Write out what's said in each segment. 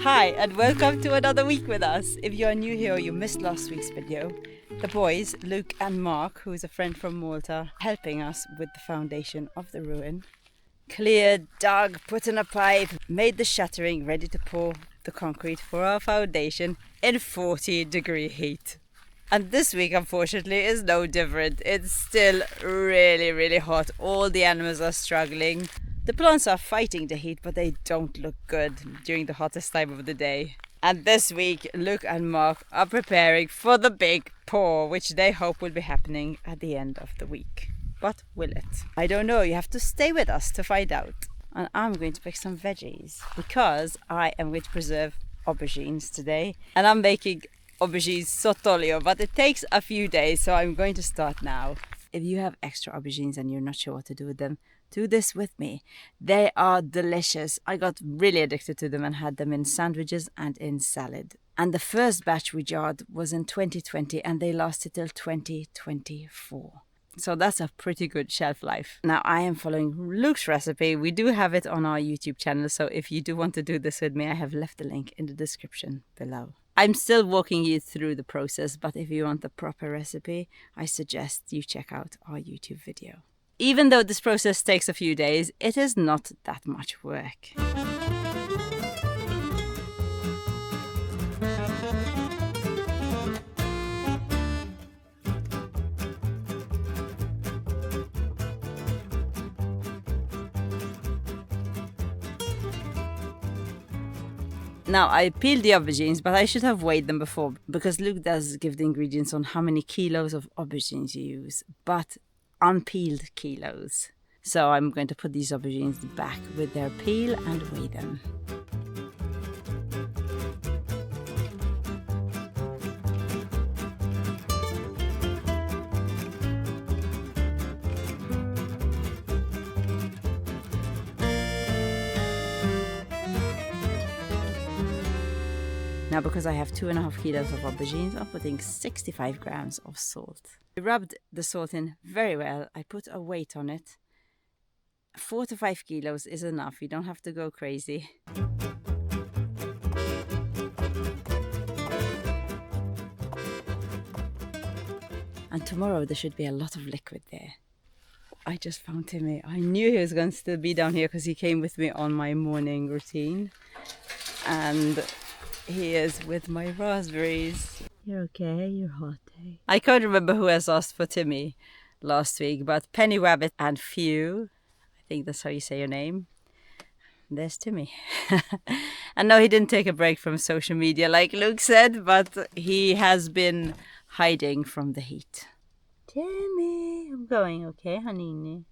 Hi and welcome to another week with us. If you are new here or you missed last week's video, the boys, Luke and Mark, who is a friend from Malta, helping us with the foundation of the ruin, cleared, dug, put in a pipe, made the shuttering, ready to pour the concrete for our foundation in 40-degree heat. And this week, unfortunately, is no different. It's still really hot. All the animals are struggling. The plants are fighting the heat, but they don't look good during the hottest time of the day. And this week, Luke and Mark are preparing for the big pour, which they hope will be happening at the end of the week. But will it? I don't know. You have to stay with us to find out. And I'm going to pick some veggies because I am going to preserve aubergines today. And I'm making aubergines sottolio, but it takes a few days, so I'm going to start now. If you have extra aubergines and you're not sure what to do with them, do this with me. They are delicious. I got really addicted to them and had them in sandwiches and in salad. And the first batch we jarred was in 2020 and they lasted till 2024. So that's a pretty good shelf life. Now I am following Luke's recipe. We do have it on our YouTube channel, so if you do want to do this with me, I have left the link in the description below. I'm still walking you through the process, but if you want the proper recipe, I suggest you check out our YouTube video. Even though this process takes a few days, it is not that much work. Now, I peeled the aubergines, but I should have weighed them before because Luke does give the ingredients on how many kilos of aubergines you use, but unpeeled kilos. So I'm going to put these aubergines back with their peel and weigh them. Now, because I have 2.5 kilos of aubergines, I'm putting 65 grams of salt. I rubbed the salt in very well. I put a weight on it. 4 to 5 kilos is enough. You don't have to go crazy. And tomorrow there should be a lot of liquid there. I just found Timmy. I knew he was going to still be down here because he came with me on my morning routine. And he is with my raspberries. You're okay, you're hot, eh? I can't remember who has asked for Timmy last week, but Penny Rabbit and Fiido, I think that's how you say your name. There's Timmy. And no, he didn't take a break from social media like Luke said, but he has been hiding from the heat. Timmy, I'm going okay, honey.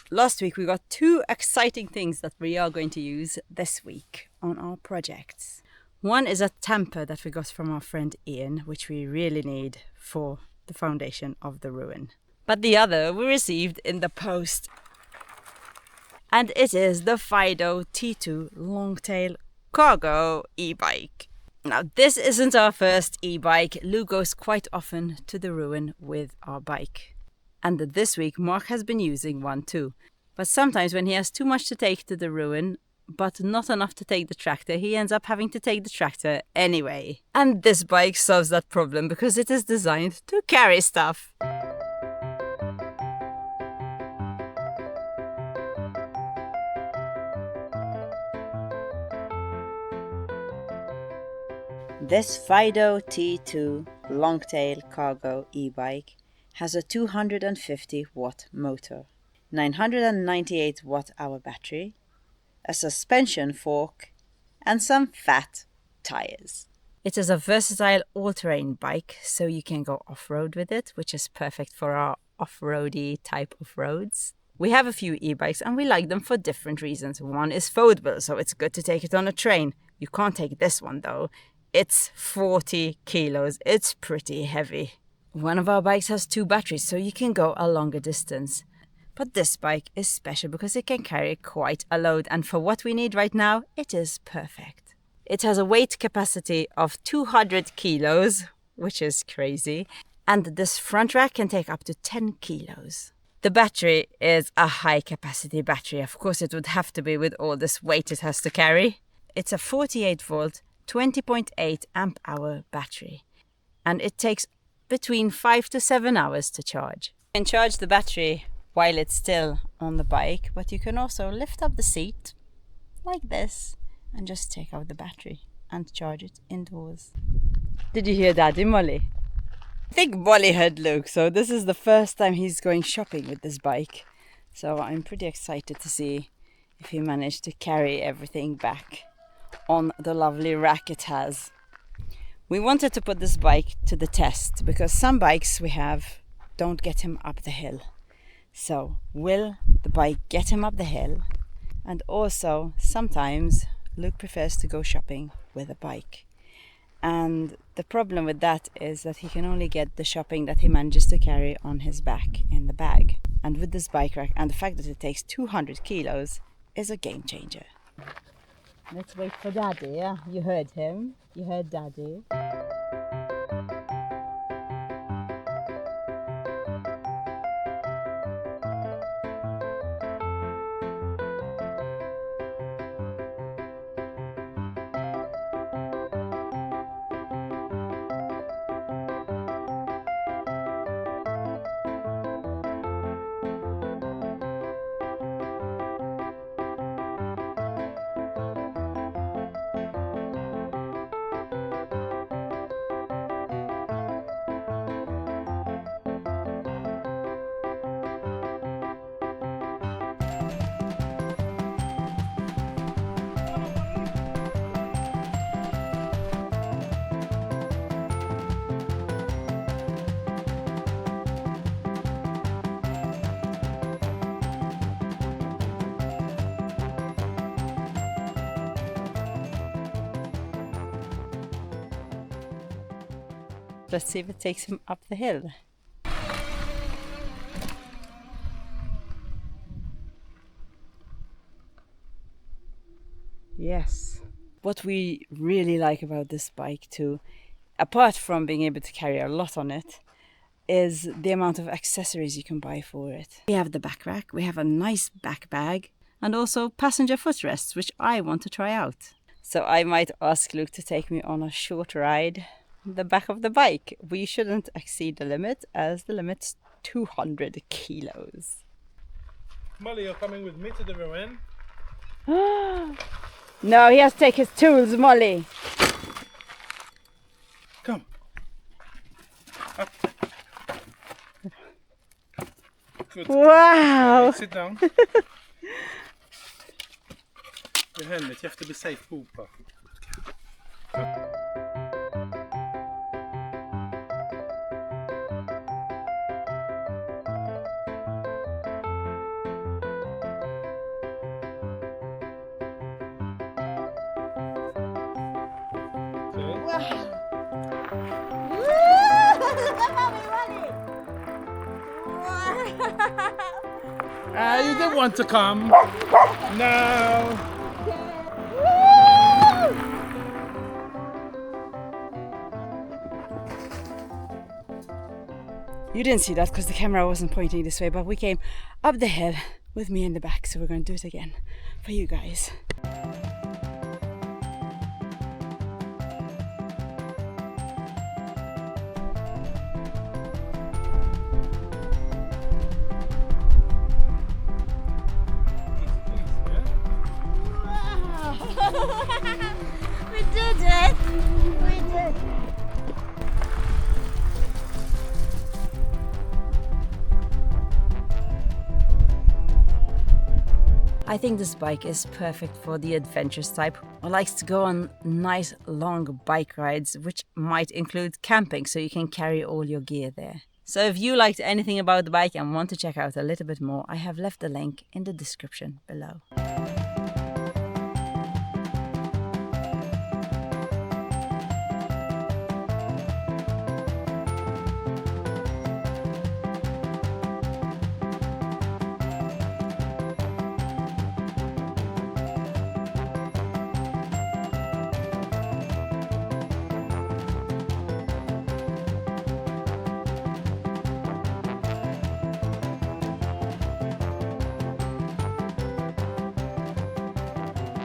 Last week we got 2 exciting things that we are going to use this week on our projects. One is a tamper that we got from our friend Ian, which we really need for the foundation of the ruin. But the other we received in the post. And it is the Fiido T2 Longtail Cargo e-bike. Now this isn't our first e-bike. Lou goes quite often to the ruin with our bike. And this week Mark has been using one too. But sometimes when he has too much to take to the ruin, but not enough to take the tractor, he ends up having to take the tractor anyway. And this bike solves that problem because it is designed to carry stuff. This Fiido T2 Longtail Cargo e-bike has a 250 watt motor, 998 watt-hour battery, a suspension fork, and some fat tires. It is a versatile all-terrain bike, so you can go off-road with it, which is perfect for our off-roady type of roads. We have a few e-bikes and we like them for different reasons. One is foldable, so it's good to take it on a train. You can't take this one though. It's 40 kilos. It's pretty heavy. One of our bikes has 2 batteries, so you can go a longer distance. But this bike is special because it can carry quite a load, and for what we need right now, it is perfect. It has a weight capacity of 200 kilos, which is crazy, and this front rack can take up to 10 kilos. The battery is a high capacity battery. Of course it would have to be with all this weight it has to carry. It's a 48 volt, 20.8 amp hour battery, and it takes between 5 to 7 hours to charge. You can charge the battery while it's still on the bike, but you can also lift up the seat like this and just take out the battery and charge it indoors. Did you hear Daddy, Molly? I think Molly heard Luke, so this is the first time he's going shopping with this bike. So I'm pretty excited to see if he managed to carry everything back on the lovely rack it has. We wanted to put this bike to the test because some bikes we have don't get him up the hill. So will the bike get him up the hill? And also sometimes Luke prefers to go shopping with a bike. And the problem with that is that he can only get the shopping that he manages to carry on his back in the bag. And with this bike rack and the fact that it takes 200 kilos is a game changer. Let's wait for Daddy, yeah? You heard him. You heard Daddy. Let's see if it takes him up the hill. Yes. What we really like about this bike too, apart from being able to carry a lot on it, is the amount of accessories you can buy for it. We have the back rack, we have a nice back bag, and also passenger footrests, which I want to try out. So I might ask Luke to take me on a short ride the back of the bike. We shouldn't exceed the limit, as the limit's 200 kilos. Molly, you're coming with me to the ruin? No, he has to take his tools, Molly. Come. Up. Good. Wow. Sit down. Your helmet, you have to be safe, Poopa. You didn't want to come. No. You didn't see that because the camera wasn't pointing this way, but we came up the hill with me in the back, so we're going to do it again for you guys. We did it! We did I think this bike is perfect for the adventurous type who likes to go on nice long bike rides, which might include camping, so you can carry all your gear there. So if you liked anything about the bike and want to check out a little bit more, I have left the link in the description below.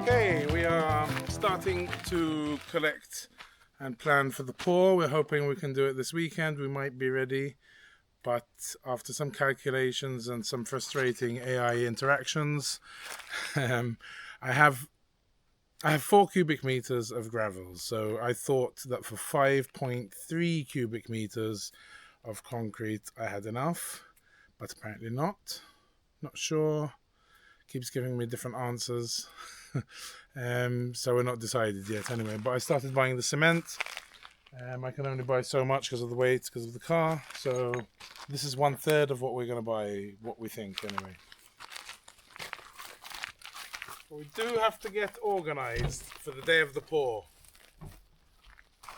Okay, we are starting to collect and plan for the pour. We're hoping we can do it this weekend. We might be ready, but after some calculations and some frustrating AI interactions, I have 4 cubic meters of gravel. So I thought that for 5.3 cubic meters of concrete I had enough, but apparently not. Not sure. Keeps giving me different answers. So we're not decided yet anyway, but I started buying the cement. I can only buy so much because of the weight, because of the car, so this is 1/3 of what we're going to buy, what we think anyway. But we do have to get organized for the day of the pour.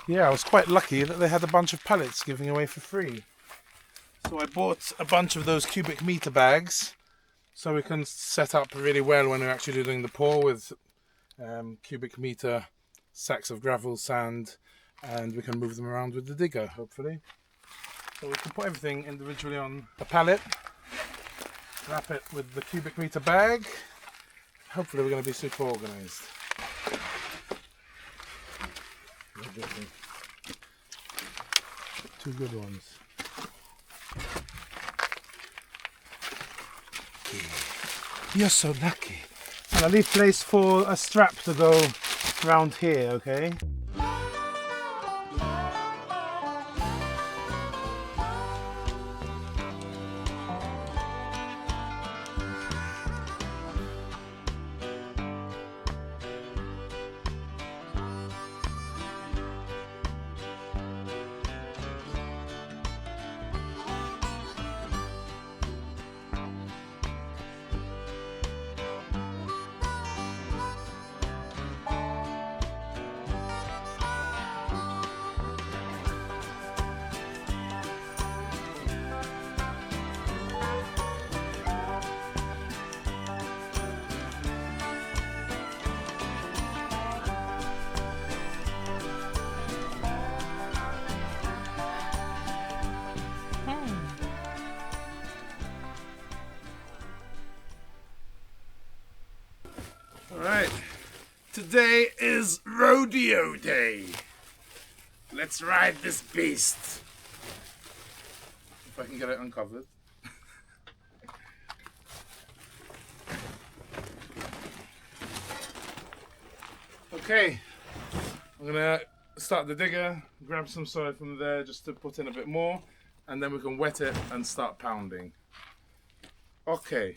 Yeah, I was quite lucky that they had a bunch of pallets giving away for free, so I bought a bunch of those cubic meter bags so we can set up really well when we're actually doing the pour with cubic meter sacks of gravel, sand, and we can move them around with the digger, hopefully. So we can put everything individually on a pallet, wrap it with the cubic meter bag. Hopefully we're going to be super organized. Two good ones. You're so lucky. And I'll leave place for a strap to go around here, okay? Alright, today is Rodeo Day. Let's ride this beast. If I can get it uncovered. Okay, I'm gonna start the digger, grab some soil from there just to put in a bit more, and then we can wet it and start pounding. Okay.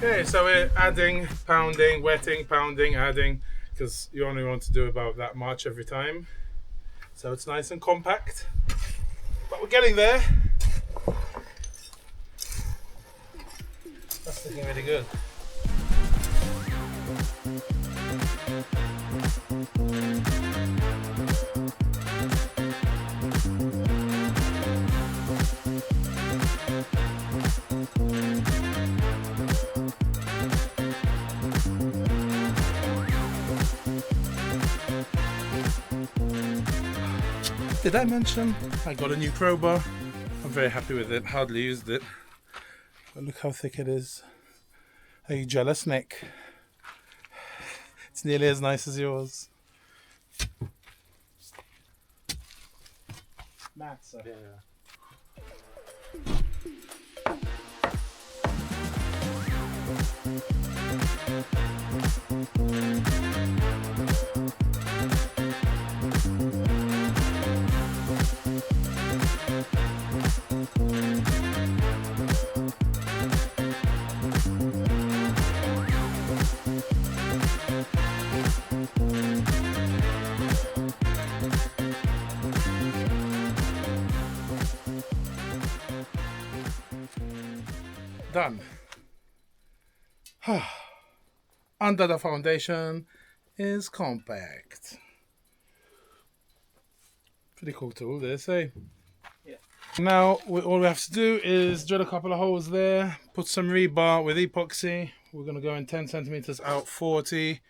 Okay, so we're adding, pounding, wetting, pounding, adding, because you only want to do about that much every time. So it's nice and compact, but we're getting there. That's looking really good. Did I mention I got a new crowbar? I'm very happy with it, hardly used it. But look how thick it is. Are you jealous, Nick? It's nearly as nice as yours. Matt, yeah. Done. Under the foundation is compact. Pretty cool tool this, eh? Yeah. Now all we have to do is drill a couple of holes there, put some rebar with epoxy. We're going to go in 10 centimeters out 40.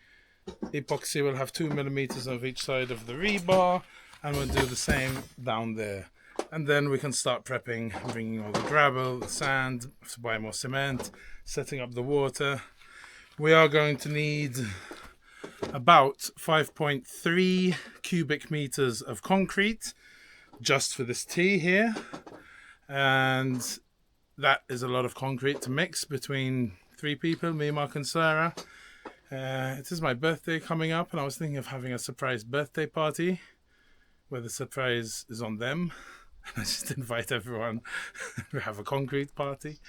Epoxy will have 2 millimeters of each side of the rebar, and we'll do the same down there. And then we can start prepping, bringing all the gravel, the sand, have to buy more cement, setting up the water. We are going to need about 5.3 cubic meters of concrete just for this tee here. And that is a lot of concrete to mix between 3 people, me, Mark and Sarah. It is my birthday coming up, and I was thinking of having a surprise birthday party where the surprise is on them. I just invite everyone to have a concrete party.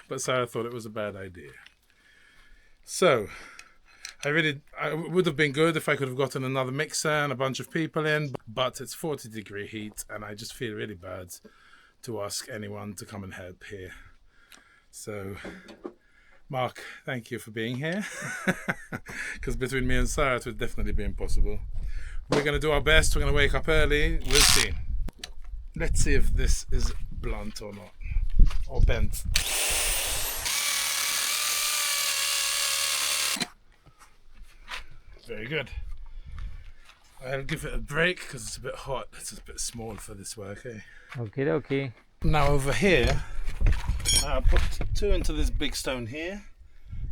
But Sarah thought it was a bad idea. So, I would have been good if I could have gotten another mixer and a bunch of people in, but it's 40-degree heat, and I just feel really bad to ask anyone to come and help here. So, Mark, thank you for being here, because between me and Sarah, it would definitely be impossible. We're going to do our best. We're going to wake up early. We'll see. Let's see if this is blunt or not, or bent. Very good. I'll give it a break because it's a bit hot. It's a bit small for this work, eh? Okay. Now over here, I put 2 into this big stone here,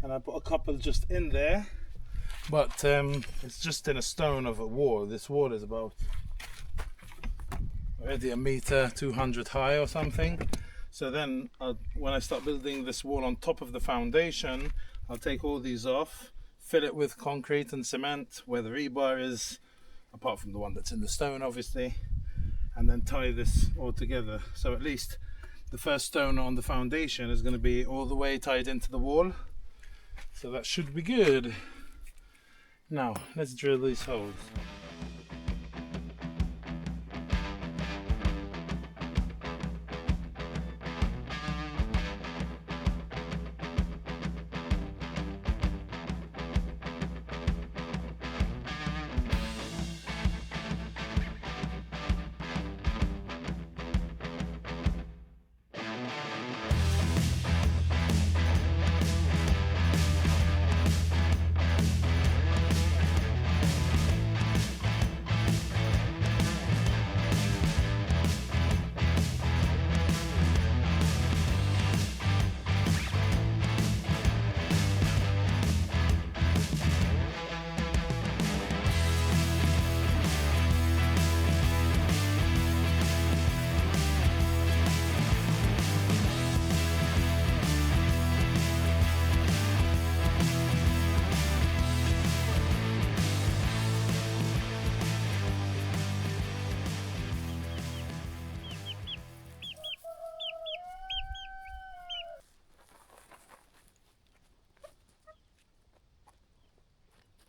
and I put a couple just in there. But it's just in a stone of a wall. This wall is about already 1.2 meters high or something. So then when I start building this wall on top of the foundation, I'll take all these off, fill it with concrete and cement where the rebar is, apart from the one that's in the stone obviously, and then tie this all together. So at least the first stone on the foundation is going to be all the way tied into the wall. So that should be good. Now, let's drill these holes.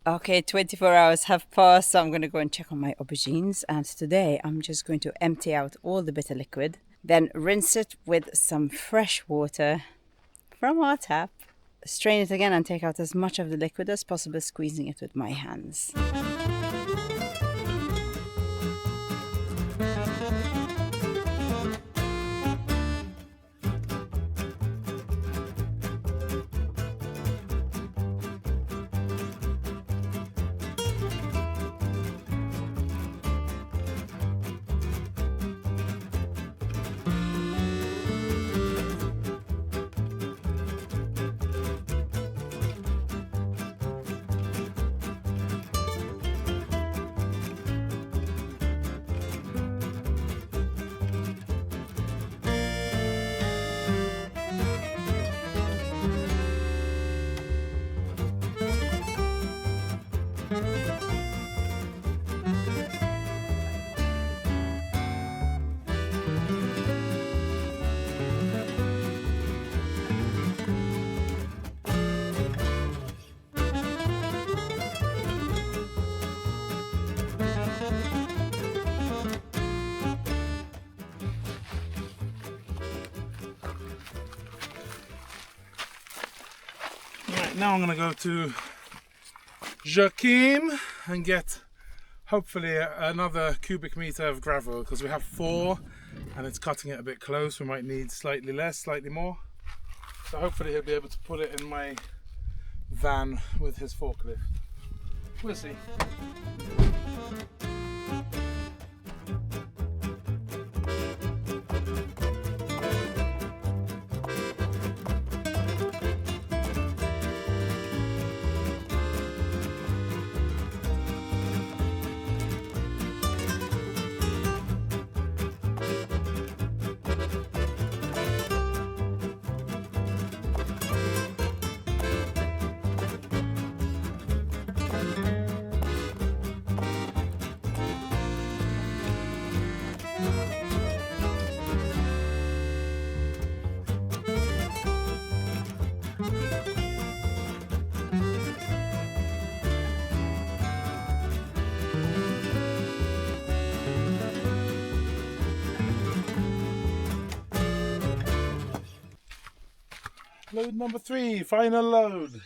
Okay, 24 hours have passed, so I'm going to go and check on my aubergines. And today I'm just going to empty out all the bitter liquid, then rinse it with some fresh water from our tap. Strain it again and take out as much of the liquid as possible, squeezing it with my hands. Right, now I'm going to go to Joachim and get hopefully another cubic meter of gravel, because we have 4 and it's cutting it a bit close. We might need slightly less, slightly more. So hopefully he'll be able to put it in my van with his forklift. We'll see. Load number 3, final load.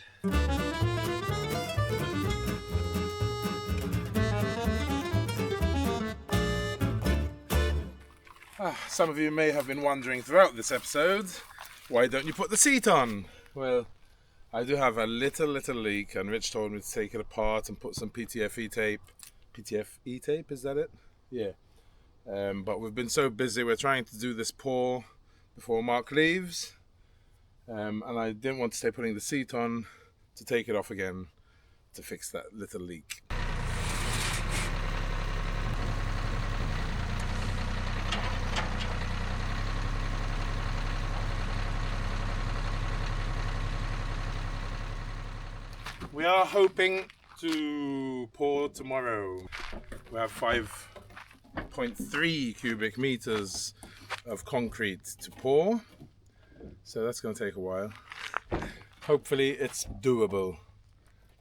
Some of you may have been wondering throughout this episode, why don't you put the seat on? Well, I do have a little leak, and Rich told me to take it apart and put some PTFE tape. PTFE tape, is that it? Yeah. But we've been so busy, we're trying to do this pour before Mark leaves. And I didn't want to stay putting the seat on to take it off again to fix that little leak. We are hoping to pour tomorrow. We have 5.3 cubic meters of concrete to pour. So that's going to take a while. Hopefully it's doable.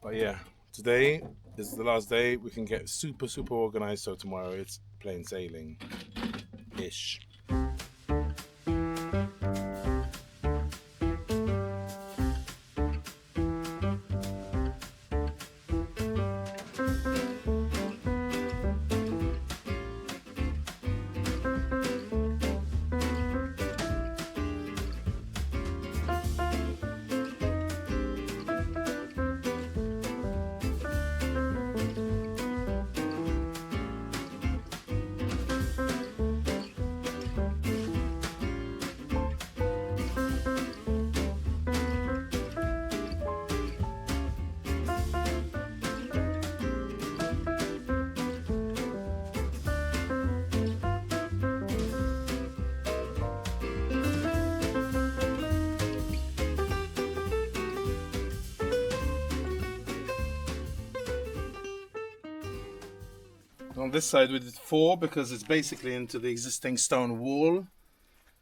But yeah, today is the last day. We can get super organized, so tomorrow it's plain sailing-ish. On this side we did 4 because it's basically into the existing stone wall.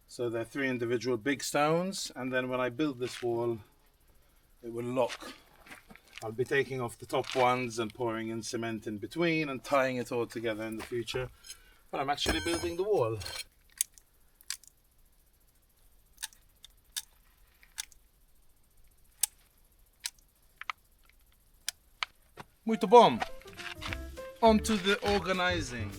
So they're 3 individual big stones, and then when I build this wall it will lock I'll be taking off the top ones and pouring in cement in between and tying it all together in the future. But I'm actually building the wall. Muito bom. On to the organizing.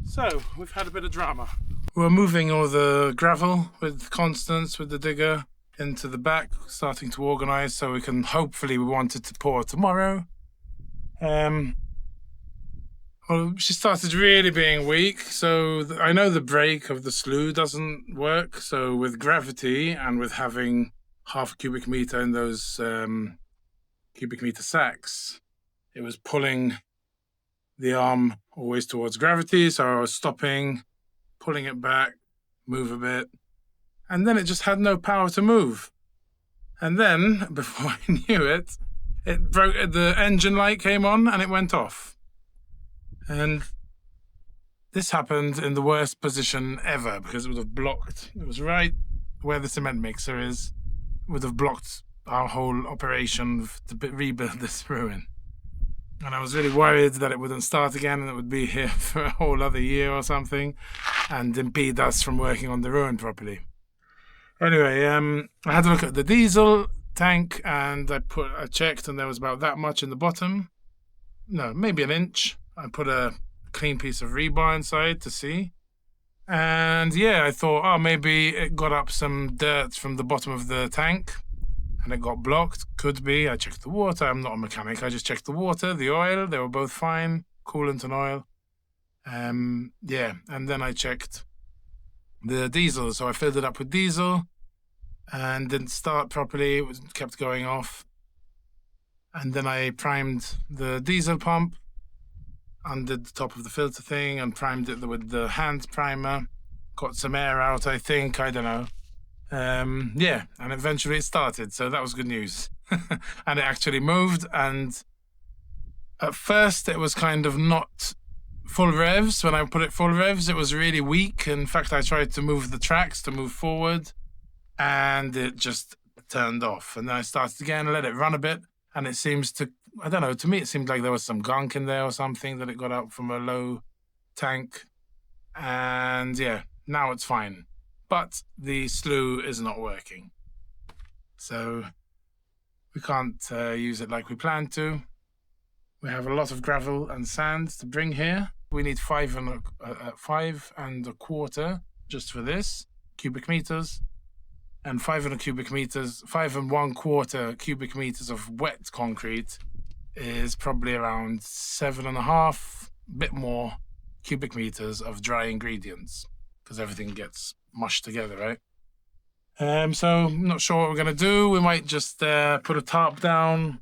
So, we've had a bit of drama. We're moving all the gravel with Constance, with the digger, into the back, starting to organise so we can hopefully, we wanted to pour tomorrow. Well, she started really being weak, so I know the brake of the SLOO doesn't work, so with gravity and with having half a cubic metre in those cubic metre sacks, it was pulling the arm always towards gravity, so I was stopping, pulling it back, move a bit, and then it just had no power to move. And then, before I knew it, it broke, the engine light came on and it went off. And this happened in the worst position ever, because it would have blocked, it was right where the cement mixer is, would have blocked our whole operation to rebuild this ruin. And I was really worried that it wouldn't start again and it would be here for a whole other year or something and impede us from working on the ruin properly. Anyway, I had a look at the diesel tank and I checked and there was about that much in the bottom. No, maybe an inch. I put a clean piece of rebar inside to see. And yeah, I thought, oh, maybe it got up some dirt from the bottom of the tank. And it got blocked. Could be. I checked the water. I'm not a mechanic. I just checked the water, the oil. They were both fine. Coolant and oil. Yeah. And then I checked the diesel. So I filled it up with diesel and didn't start properly. It kept going off. And then I primed the diesel pump, undid the top of the filter thing and primed it with the hand primer. Got some air out, I think. I don't know. Yeah, and eventually it started, so that was good news. And it actually moved, and at first it was kind of not full revs. When I put it full revs, it was really weak. In fact, I tried to move the tracks to move forward, and it just turned off. And then I started again, let it run a bit, and it seems to, I don't know, to me it seemed like there was some gunk in there or something that it got up from a low tank. And yeah, now it's fine. But the SLOO is not working. So we can't use it like we planned to. We have a lot of gravel and sand to bring here. We need 5 1/4 just for this, cubic meters. And 5 1/4 cubic meters of wet concrete is probably around 7.5, bit more cubic meters of dry ingredients, because everything gets mushed together, right? So I'm not sure what we're gonna do. We might just put a tarp down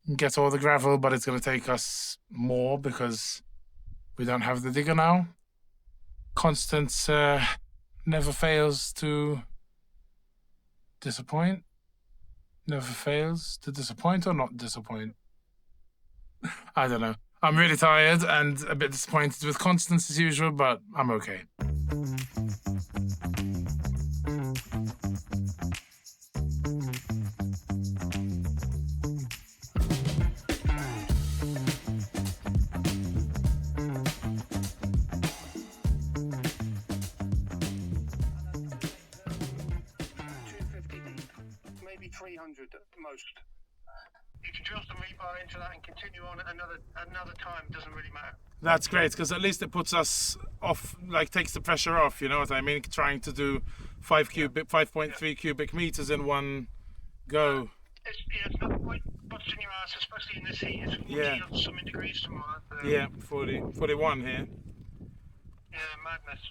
and get all the gravel, but it's gonna take us more because we don't have the digger now. Constance never fails to disappoint. Never fails to disappoint or not disappoint. I don't know. I'm really tired and a bit disappointed with Constance as usual, but I'm okay. maybe 300 at most. You can drill some rebar into that and continue on at another time. Doesn't really matter. That's great, because at least it puts us off, like takes the pressure off, you know what I mean? Trying to do 5.3 cubic meters in one go. It's not quite busting your ass, especially in this heat. It's 40 or something degrees tomorrow. Yeah, 41 here. Yeah, madness.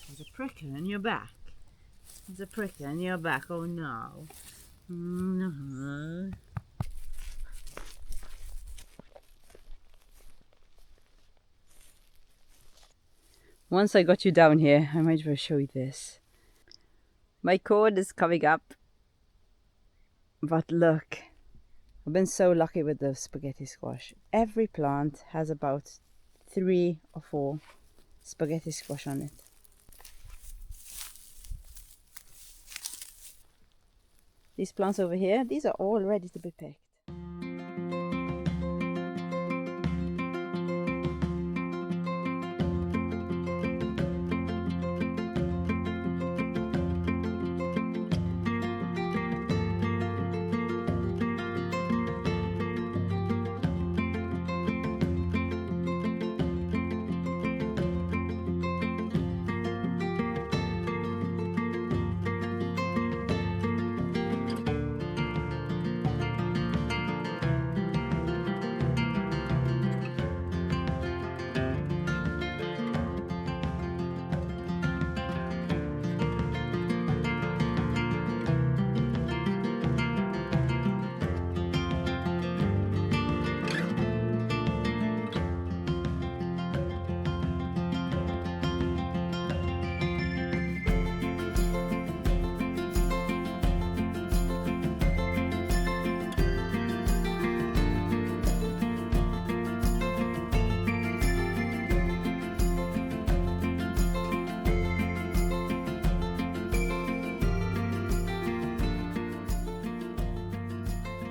There's a prickle in your back. There's a prickle in your back. Oh no. No. Once I got you down here, I might as well show you this. My cord is coming up. But look, I've been so lucky with the spaghetti squash. Every plant has about 3 or 4 spaghetti squash on it. These plants over here, these are all ready to be picked.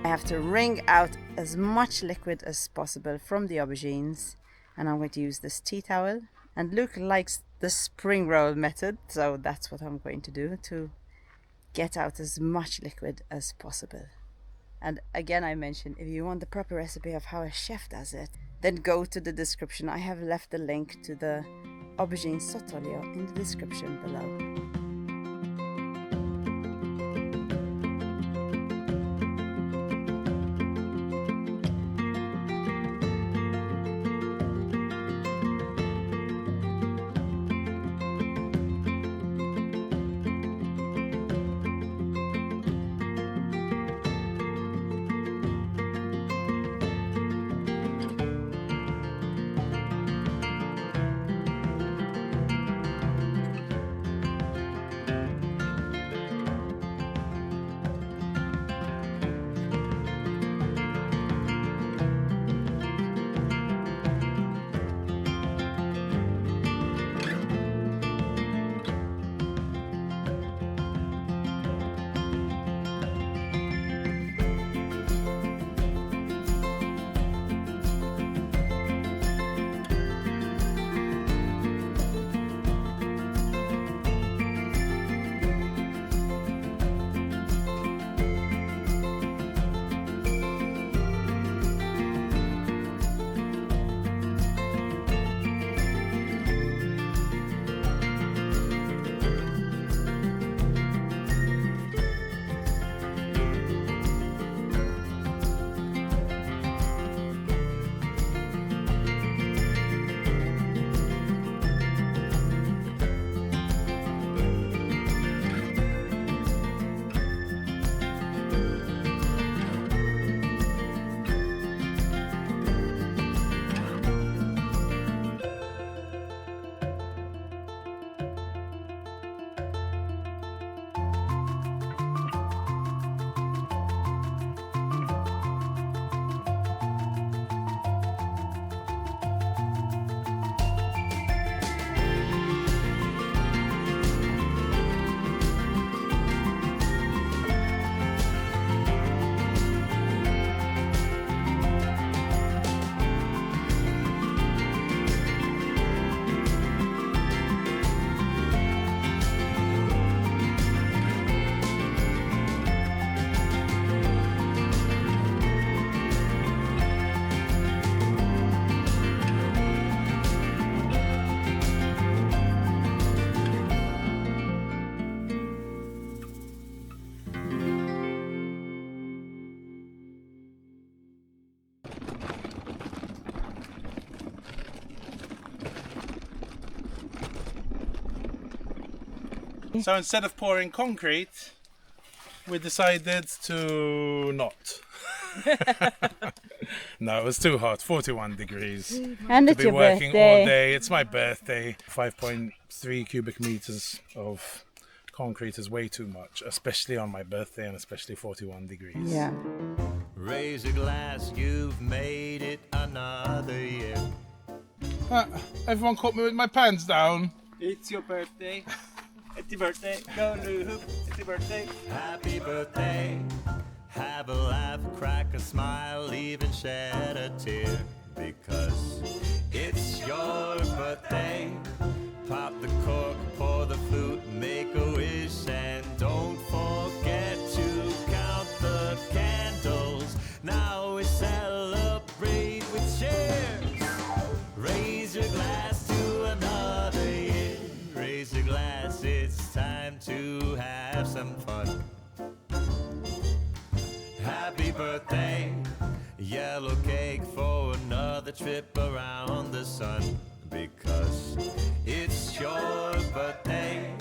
I have to wring out as much liquid as possible from the aubergines, and I'm going to use this tea towel. And Luke likes the spring roll method, so that's what I'm going to do to get out as much liquid as possible. And again, I mentioned, if you want the proper recipe of how a chef does it, then go to the description. I have left the link to the aubergine sottolio in the description below. So instead of pouring concrete, we decided to not. No, it was too hot, 41 degrees. And To it's be your working birthday. all day. It's my birthday. 5.3 cubic meters of concrete is way too much, especially on my birthday and especially 41 degrees. Yeah. Raise a glass, you've made it another year. Everyone caught me with my pants down. It's your birthday. It's your birthday. Go Lou. It's your birthday. Happy birthday. Have a laugh, crack a smile, even shed a tear. Because it's your birthday. Pop the cork, pour the flute, make a wish, and don't forget to count the candles. Now we celebrate with cheers. Raise your glass to another year. Raise your glass, it's time to have some fun. Happy birthday, yellow cake for another trip around the sun. Because it's your birthday,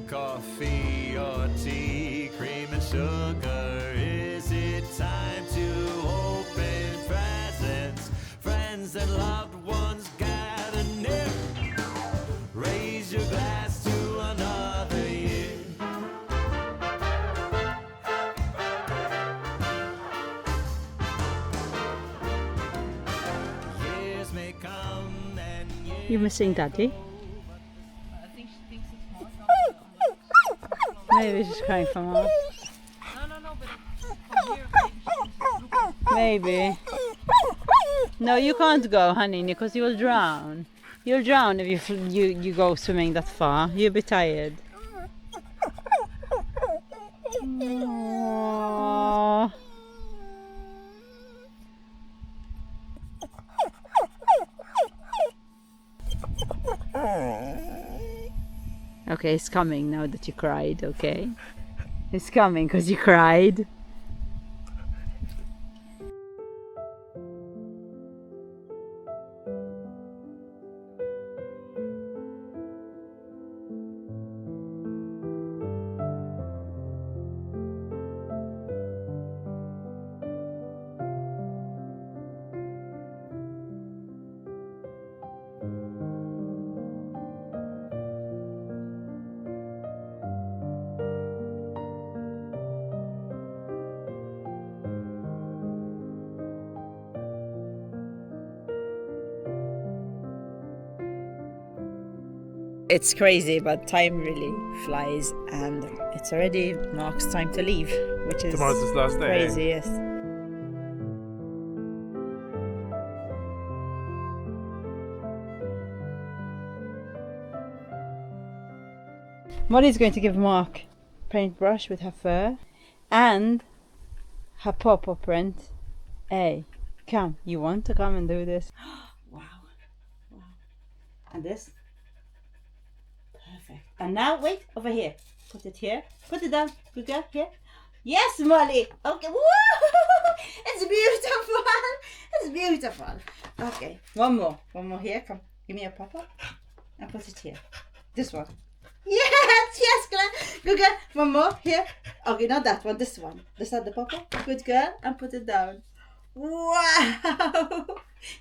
coffee or tea, cream and sugar. Is it time to open presents? Friends and loved ones gather near. Raise your glass to another year. Years may come and years. You missing Daddy? I think she thinks it's more. Maybe she's crying from us. No, but from here, maybe she thinks it's Luca. Maybe. No, you can't go, honey, because you will drown. You'll drown if you go swimming that far. You'll be tired. Aww. Okay, it's coming now that you cried, okay? It's coming because you cried. It's crazy, but time really flies, and it's already Mark's time to leave, which is Tomorrow's his last day. crazy, yes. Molly's going to give Mark a paintbrush with her fur and her paw print. Hey, come, you want to come and do this? Wow. And this? Perfect. And now, wait, over here. Put it here. Put it down. Good girl, here. Yes, Molly. Okay. Woo! It's beautiful. It's beautiful. Okay. One more here. Come. Give me a pop-up. And put it here. This one. Yes, Glenn. Good girl. One more here. Okay, not that one. This one. This is the pop-up. Good girl. And put it down. Wow.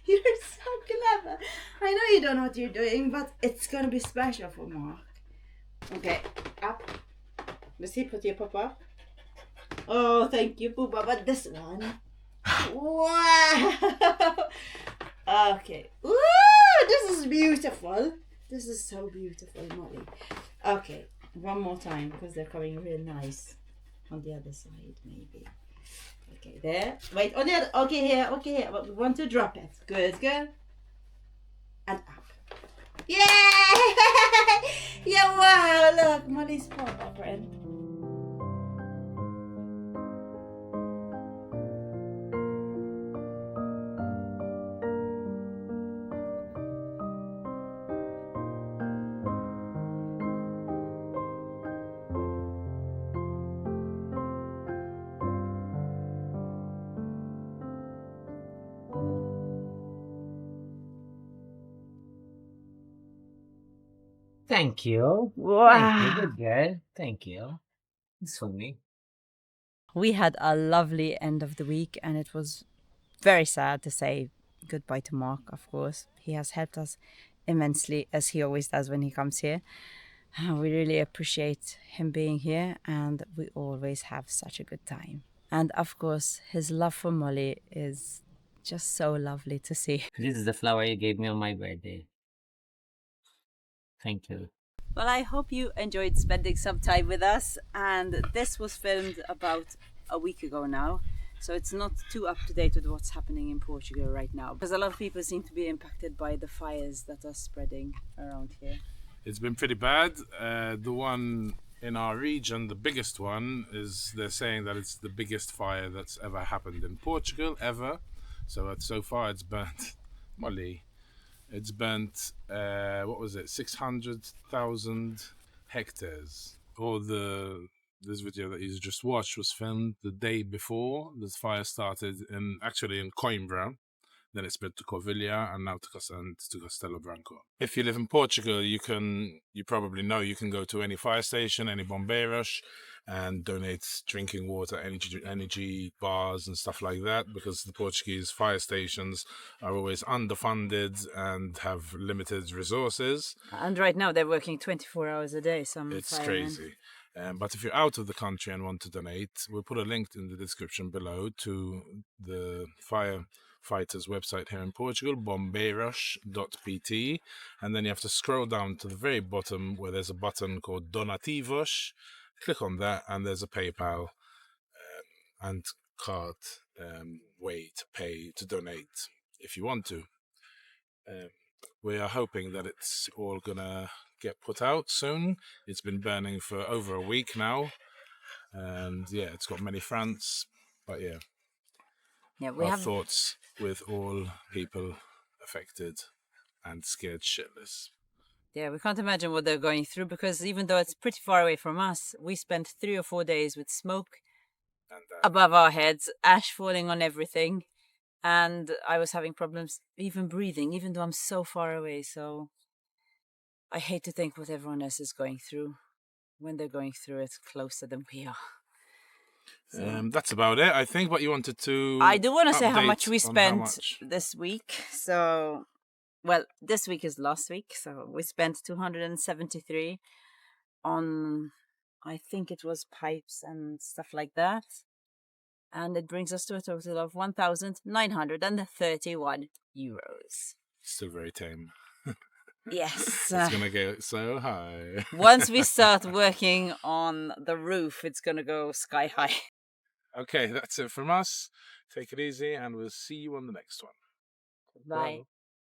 You're so clever. I know you don't know what you're doing, but it's going to be special for Mark. Okay. Up. Let's see. Put your pop-up. Oh, thank you, Poopa. But this one. Wow. Okay. Woo! This is beautiful. This is so beautiful, Molly. Okay. One more time because they're coming real nice. On the other side, maybe. Okay, there. Wait, on the other. Okay, here. Okay, here. But we want to drop it. Good, good. And up. Yay! Yeah, wow. Look, Molly's paw print. Thank you. Wow. Thank you, good girl. Thank you. It's for me. We had a lovely end of the week, and it was very sad to say goodbye to Mark, of course. He has helped us immensely, as he always does when he comes here. We really appreciate him being here, and we always have such a good time. And of course, his love for Molly is just so lovely to see. This is the flower you gave me on my birthday. Thank you. Well, I hope you enjoyed spending some time with us. And this was filmed about a week ago now. So it's not too up to date with what's happening in Portugal right now. Because a lot of people seem to be impacted by the fires that are spreading around here. It's been pretty bad. The one in our region, the biggest one, is they're saying that it's the biggest fire that's ever happened in Portugal, ever. So far it's burnt, Molly, it's burnt, what was it, 600,000 hectares. This video that you just watched was filmed the day before this fire started, actually in Coimbra. Then it spread to Covilhã and now to Castelo Branco. If you live in Portugal, you probably know you can go to any fire station, any bombeiros, and donate drinking water, energy bars and stuff like that, because the Portuguese fire stations are always underfunded and have limited resources. And right now they're working 24 hours a day. It's firemen. crazy. But if you're out of the country and want to donate, we'll put a link in the description below to the firefighters website here in Portugal, bombeiros.pt, and then you have to scroll down to the very bottom where there's a button called Donativos. Click on that, and there's a PayPal and card way to donate if you want to. We are hoping that it's all gonna get put out soon. It's been burning for over a week now, and yeah, it's got many fronts. But yeah, We our have thoughts with all people affected and scared shitless. Yeah, we can't imagine what they're going through, because even though it's pretty far away from us, we spent 3 or 4 days with smoke And above our heads, ash falling on everything, and I was having problems even breathing, even though I'm so far away. So I hate to think what everyone else is going through when they're going through it closer than we are. So, that's about it, I think. But you wanted to. I do want to say how update much we on how spent much. this week. So, well, this week is last week, so we spent 273 on, I think it was pipes and stuff like that. And it brings us to a total of 1,931 euros. Still very tame. Yes. It's gonna go so high. Once we start working on the roof, it's gonna go sky high. Okay, that's it from us. Take it easy, and we'll see you on the next one. Bye.